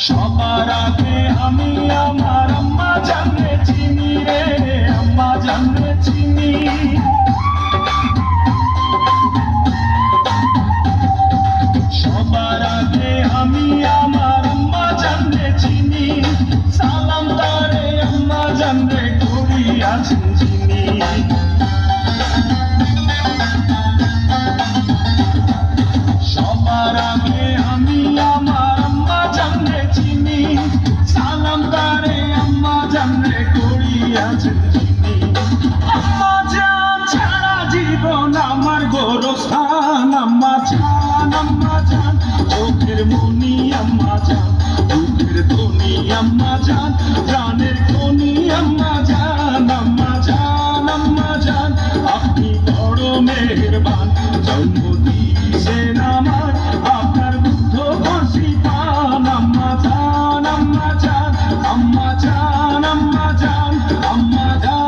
সবার আগে আমি আমার আম্মা জানরে চিনি রে, আম্মা জানরে চিনি। সবার আগে আমি আমার আম্মা জানরে চিনি, সালাম তারে আম্মা জানরে করি আছেন যিনি। সবার আগে আমি আমার আম্মা জানরে চিনি, সালাম তারে আম্মা জানরে করি আছেন যিনি। আম্মা জান ছাড়া জীবন আমার গোরস্থান, আম্মা জান, আম্মা জান চোখের মনি, আম্মা জান দুধের ধনি, আম্মা জান প্রাণের খনি, আম্মা জান, আম্মা জান, আম্মা জান আপনি বড় মেহেরবান। জন্ম দিয়েছেন আমার আপনার বুদ্ধ বসি পান, আম্মা জান, আম্মা জান, আম্মা জান, আম্মা জান, আম্মা জান।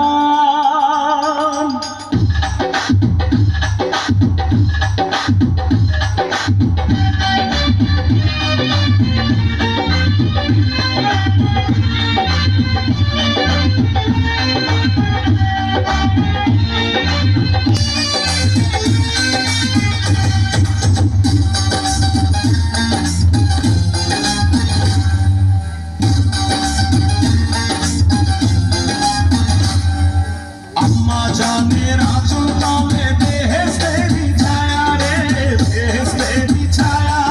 আম্মা জানের আঁচল তলে বেহেশতেরি ছায়া রে, বেহেশতেরি ছায়া।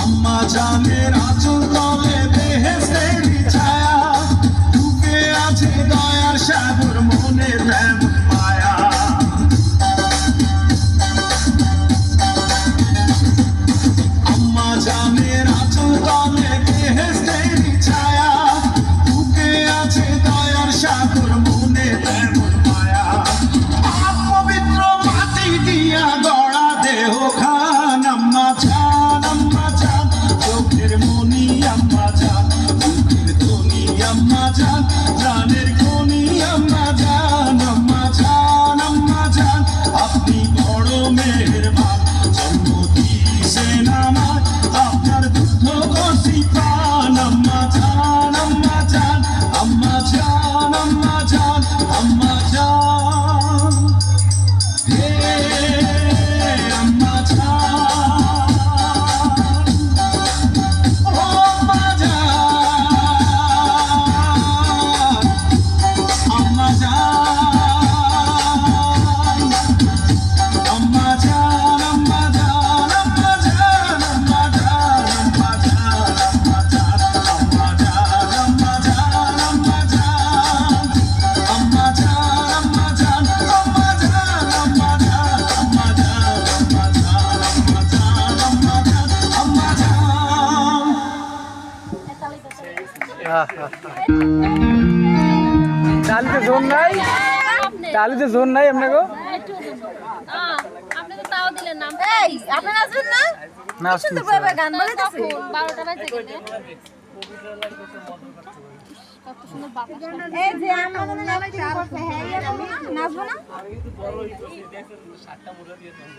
আম্মা জানের আঁচল তলে বেহেশতেরি ছায়া, বুকে আছে দয়ার সাগর মনে তেমন মায়া। আম্মা জানের আঁচল তলে বেহেশতেরি ছায়া, বুকে আছে দয়ার সাগর মনে তেমন মায়া। পবিত্র মাটি দিয়া গড়া দেহ খান, আম্মা জান, আম্মা জান চোখের মনি, আম্মা জান দুধের ধনি, আম্মা জান প্রাণের খনি, আম্মা জান, আম্মা জান, আম্মা জান আপনি বড় মেহেরবান। জন্ম দিয়েছেন আমার আপনার দুধ বসি পান, আম্মা জান, আম্মা জান, আম্মা জান, আম্মা জান, আম্মা জান হে আম্মা জান, ও আম্মা জান, আম্মা জান, আম্মা জান, আম্মা জান, আম্মা জান, আম্মা জান, আম্মা জান, আম্মা জান, আম্মা জান, আম্মা জান, আম্মা জান, আম্মা জান, আম্মা জান, আম্মা জান, আম্মা জান, আম্মা জান, আম্মা জান, আম্মা জান, আম্মা জান, আম্মা জান। ডালিতে জোর নাই, ডালিতে জোর নাই আপনাকে। আপনি তো তাও দিলেন নাম। এই আপনি নাচবেন না? নাচছি তো বাবা গান বলতেছে 12টা বাজে গেলে। কত সুন্দর বাবা। এই যে আমাদের নাচতে করতে হ্যাঁ নাচবো না? আমি তো বড় হইছি দেখছেন 7টা মুড়া দিয়ে দেন।